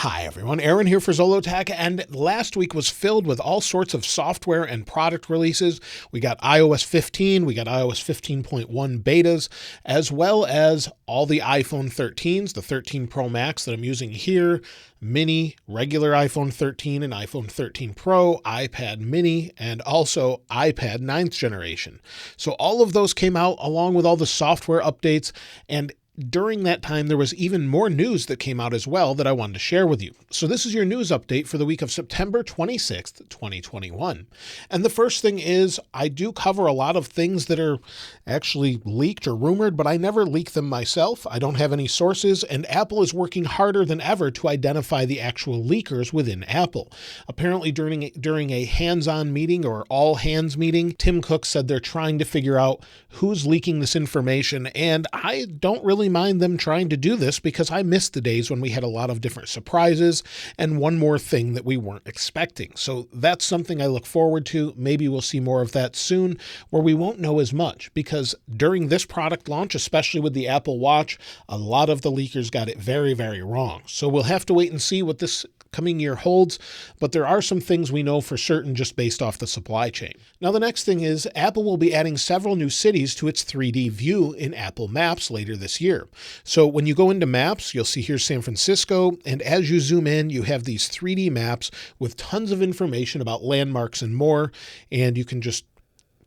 Hi everyone, Aaron here for Zollotech, and last week was filled with all sorts of software and product releases. We got iOS 15, we got iOS 15.1 betas, as well as all the iPhone 13s, the 13 Pro Max that I'm using here, mini, regular iPhone 13 and iPhone 13 Pro, iPad mini, and also iPad 9th generation. So all of those came out along with all the software updates, and during that time, there was even more news that came out as well that I wanted to share with you. So this is your news update for the week of September 26th, 2021. And the first thing is I do cover a lot of things that are actually leaked or rumored, but I never leak them myself. I don't have any sources, and Apple is working harder than ever to identify the actual leakers within Apple. Apparently during a hands-on meeting or all hands meeting, Tim Cook said they're trying to figure out who's leaking this information, and I don't really mind them trying to do this because I missed the days when we had a lot of different surprises and one more thing that we weren't expecting. So that's something I look forward to. Maybe we'll see more of that soon where we won't know as much, because during this product launch, especially with the Apple Watch, a lot of the leakers got it very, very wrong. So we'll have to wait and see what this coming year holds, but there are some things we know for certain just based off the supply chain. Now, the next thing is Apple will be adding several new cities to its 3D view in Apple Maps later this year. So when you go into Maps, you'll see here's San Francisco, and as you zoom in, you have these 3D maps with tons of information about landmarks and more, and you can just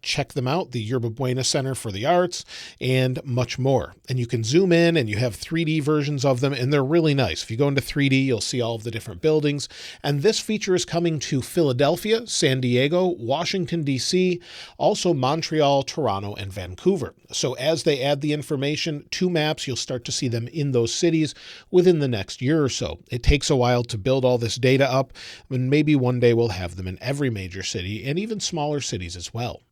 check them out, the Yerba Buena Center for the Arts, and much more. And you can zoom in and you have 3D versions of them, and they're really nice. If you go into 3D, you'll see all of the different buildings. And this feature is coming to Philadelphia, San Diego, Washington, D.C., also Montreal, Toronto, and Vancouver. So as they add the information to maps, you'll start to see them in those cities within the next year or so. It takes a while to build all this data up, and maybe one day we'll have them in every major city and even smaller cities as well.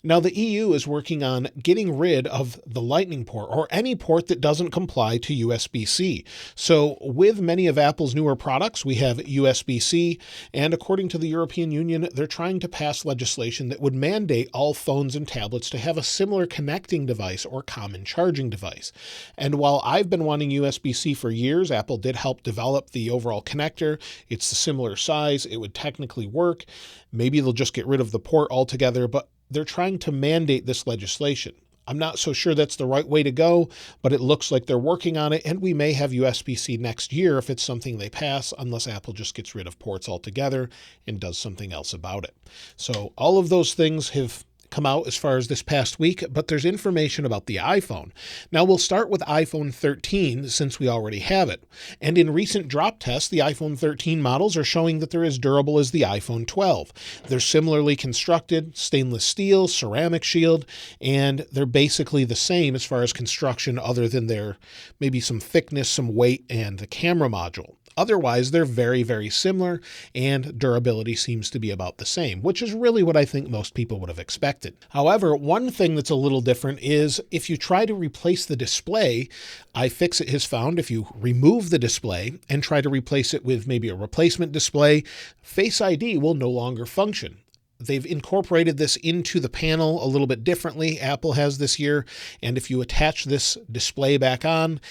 Now, the EU is working on getting rid of the Lightning port, or any port that doesn't comply to USB-C. So with many of Apple's newer products, we have USB-C, and according to the European Union, they're trying to pass legislation that would mandate all phones and tablets to have a similar connecting device or common charging device. And while I've been wanting USB-C for years, Apple did help develop the overall connector. It's a similar size. It would technically work. Maybe they'll just get rid of the port altogether, but they're trying to mandate this legislation. I'm not so sure that's the right way to go, but it looks like they're working on it, and we may have USB-C next year if it's something they pass, unless Apple just gets rid of ports altogether and does something else about it. So all of those things have come out as far as this past week, but there's information about the iPhone. Now we'll start with iPhone 13 since we already have it. And in recent drop tests, the iPhone 13 models are showing that they're as durable as the iPhone 12. They're similarly constructed, stainless steel, ceramic shield, and they're basically the same as far as construction other than their maybe some thickness, some weight, and the camera module. Otherwise, they're very, very similar, and durability seems to be about the same, which is really what I think most people would have expected. However, one thing that's a little different is if you try to replace the display, iFixit has found if you remove the display and try to replace it with maybe a replacement display, Face ID will no longer function. They've incorporated this into the panel a little bit differently. Apple has this year, and if you attach this display back on,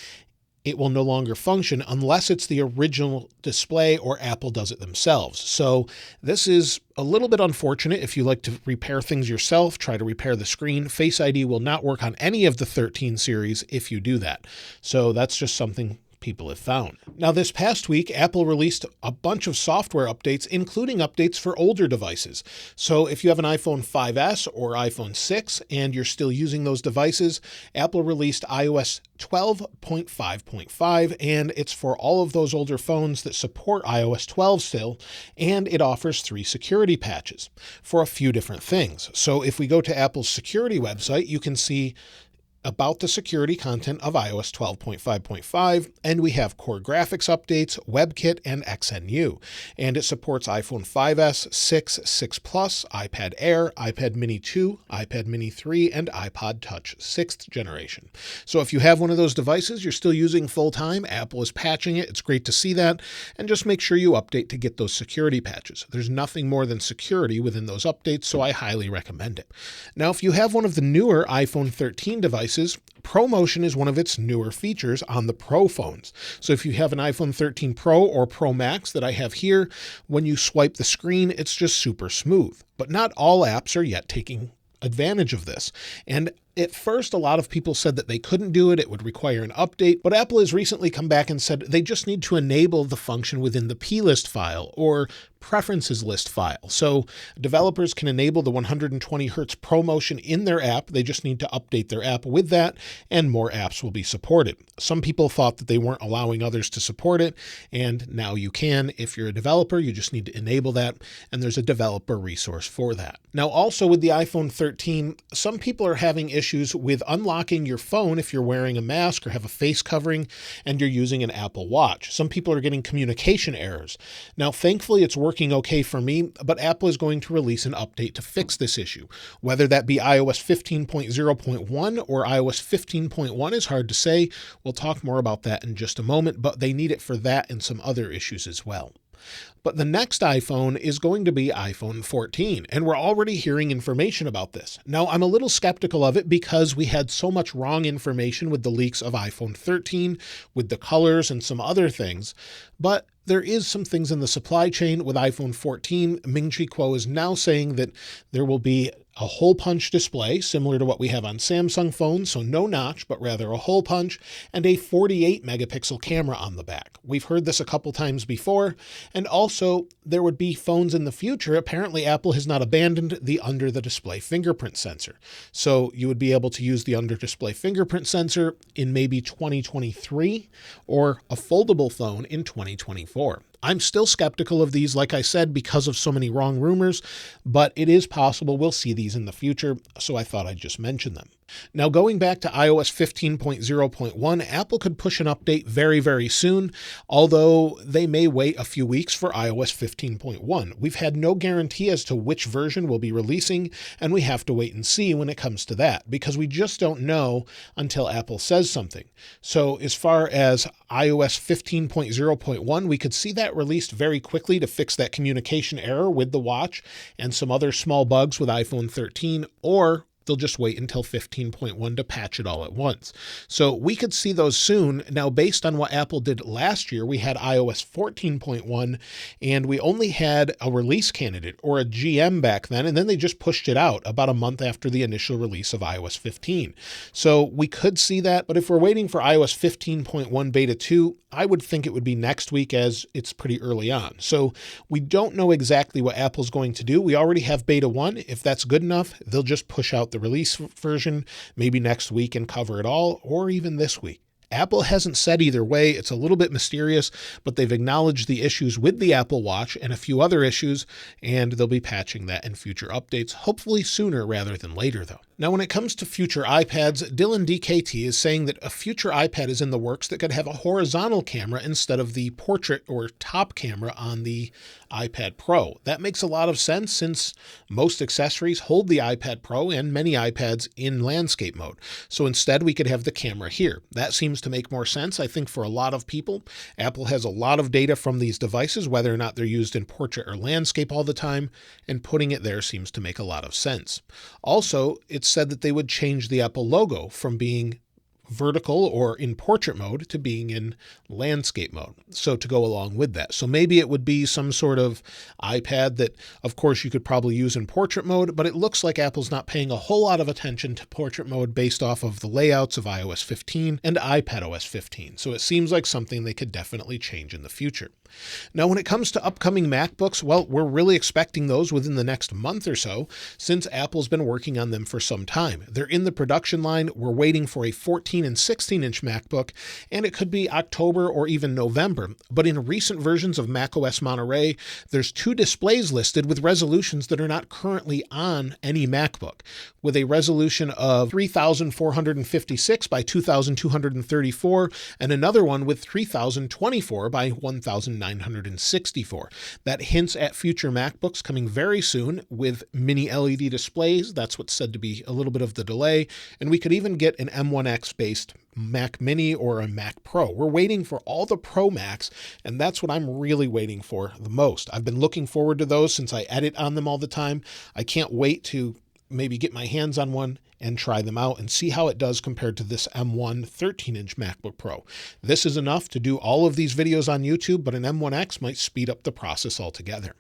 it will no longer function unless it's the original display or Apple does it themselves. So this is a little bit unfortunate. If you like to repair things yourself, try to repair the screen, Face ID will not work on any of the 13 series if you do that. So that's just something people have found. Now, this past week, Apple released a bunch of software updates, including updates for older devices. So if you have an iPhone 5S or iPhone 6 and you're still using those devices, Apple released iOS 12.5.5, and it's for all of those older phones that support iOS 12 still, and it offers 3 security patches for a few different things. So if we go to Apple's security website, you can see about the security content of iOS 12.5.5, and we have core graphics updates, WebKit, and XNU. And it supports iPhone 5S, 6, 6 Plus, iPad Air, iPad Mini 2, iPad Mini 3, and iPod Touch 6th generation. So if you have one of those devices you're still using full-time, Apple is patching it. It's great to see that. And just make sure you update to get those security patches. There's nothing more than security within those updates, so I highly recommend it. Now, if you have one of the newer iPhone 13 devices, releases, ProMotion is one of its newer features on the Pro phones. So if you have an iPhone 13 Pro or Pro Max that I have here, when you swipe the screen, it's just super smooth. But not all apps are yet taking advantage of this. And at first, a lot of people said that they couldn't do it. It would require an update, but Apple has recently come back and said they just need to enable the function within the plist file or preferences list file. So developers can enable the 120 Hertz ProMotion in their app. They just need to update their app with that, and more apps will be supported. Some people thought that they weren't allowing others to support it, and now you can. If you're a developer, you just need to enable that, and there's a developer resource for that. Now, also with the iPhone 13, some people are having issues with unlocking your phone if you're wearing a mask or have a face covering and you're using an Apple Watch. Some people are getting communication errors. Now, thankfully, it's working okay for me, but Apple is going to release an update to fix this issue. Whether that be iOS 15.0.1 or iOS 15.1 is hard to say. We'll talk more about that in just a moment, but they need it for that and some other issues as well. But the next iPhone is going to be iPhone 14, and we're already hearing information about this. Now, I'm a little skeptical of it because we had so much wrong information with the leaks of iPhone 13, with the colors and some other things, but there is some things in the supply chain with iPhone 14. Ming-Chi Kuo is now saying that there will be a hole punch display similar to what we have on Samsung phones, so no notch, but rather a hole punch, and a 48 megapixel camera on the back. We've heard this a couple times before, and also there would be phones in the future. Apparently Apple has not abandoned the under the display fingerprint sensor. So you would be able to use the under display fingerprint sensor in maybe 2023 or a foldable phone in 2024. I'm still skeptical of these, like I said, because of so many wrong rumors, but it is possible we'll see these in the future, so I thought I'd just mention them. Now, going back to iOS 15.0.1, Apple could push an update very, very soon, although they may wait a few weeks for iOS 15.1. We've had no guarantee as to which version we'll be releasing, and we have to wait and see when it comes to that, because we just don't know until Apple says something. So as far as iOS 15.0.1, we could see that released very quickly to fix that communication error with the watch and some other small bugs with iPhone 13, or they'll just wait until 15.1 to patch it all at once. So we could see those soon. Now, based on what Apple did last year, we had iOS 14.1, and we only had a release candidate or a GM back then, and then they just pushed it out about a month after the initial release of iOS 15. So we could see that, but if we're waiting for iOS 15.1 Beta 2, I would think it would be next week as it's pretty early on. So we don't know exactly what Apple's going to do. We already have Beta 1. If that's good enough, they'll just push out the release version maybe next week and cover it all, or even this week. Apple hasn't said either way. It's a little bit mysterious, but they've acknowledged the issues with the Apple Watch and a few other issues, and they'll be patching that in future updates, hopefully sooner rather than later, though. Now, when it comes to future iPads, Dylan DKT is saying that a future iPad is in the works that could have a horizontal camera instead of the portrait or top camera on the iPad Pro. That makes a lot of sense since most accessories hold the iPad Pro and many iPads in landscape mode. So instead, we could have the camera here. That seems to make more sense, I think, for a lot of people. Apple has a lot of data from these devices, whether or not they're used in portrait or landscape all the time, and putting it there seems to make a lot of sense. Also, it's said that they would change the Apple logo from being vertical or in portrait mode to being in landscape mode. So to go along with that. So maybe it would be some sort of iPad that, of course, you could probably use in portrait mode, but it looks like Apple's not paying a whole lot of attention to portrait mode based off of the layouts of iOS 15 and iPadOS 15. So it seems like something they could definitely change in the future. Now, when it comes to upcoming MacBooks, well, we're really expecting those within the next month or so, since Apple's been working on them for some time. They're in the production line. We're waiting for a 14 and 16-inch MacBook, and it could be October or even November. But in recent versions of macOS Monterey, there's 2 displays listed with resolutions that are not currently on any MacBook, with a resolution of 3,456 by 2,234, and another one with 3,024 by 1,964. That hints at future MacBooks coming very soon with mini LED displays. That's what's said to be a little bit of the delay. And we could even get an M1X based Mac Mini or a Mac Pro. We're waiting for all the Pro Macs, and that's what I'm really waiting for the most. I've been looking forward to those since I edit on them all the time. I can't wait to maybe get my hands on one and try them out and see how it does compared to this M1 13-inch MacBook Pro. This is enough to do all of these videos on YouTube, but an M1X might speed up the process altogether.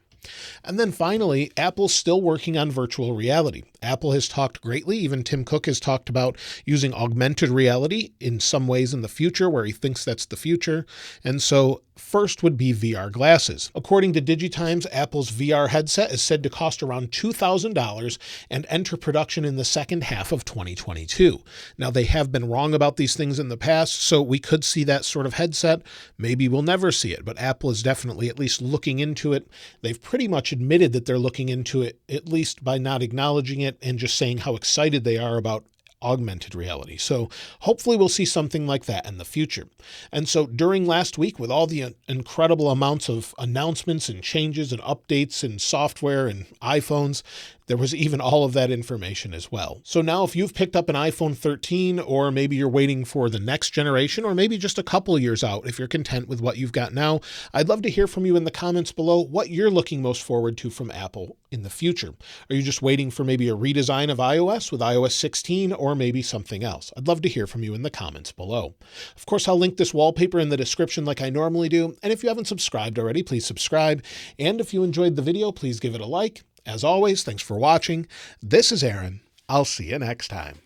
And then finally, Apple's still working on virtual reality. Apple has talked greatly, even Tim Cook has talked about using augmented reality in some ways in the future where he thinks that's the future. And so first would be VR glasses. According to Digitimes, Apple's VR headset is said to cost around $2,000 and enter production in the second half of 2022. Now, they have been wrong about these things in the past, so we could see that sort of headset. Maybe we'll never see it, but Apple is definitely at least looking into it. They've pretty much admitted that they're looking into it, at least by not acknowledging it and just saying how excited they are about augmented reality. So hopefully we'll see something like that in the future. And so during last week, with all the incredible amounts of announcements and changes and updates and software and iPhones, there was even all of that information as well. So now if you've picked up an iPhone 13, or maybe you're waiting for the next generation, or maybe just a couple years out, if you're content with what you've got now, I'd love to hear from you in the comments below what you're looking most forward to from Apple in the future. Are you just waiting for maybe a redesign of iOS with iOS 16, or maybe something else? I'd love to hear from you in the comments below. Of course, I'll link this wallpaper in the description like I normally do. And if you haven't subscribed already, please subscribe. And if you enjoyed the video, please give it a like. As always, thanks for watching. This is Aaron. I'll see you next time.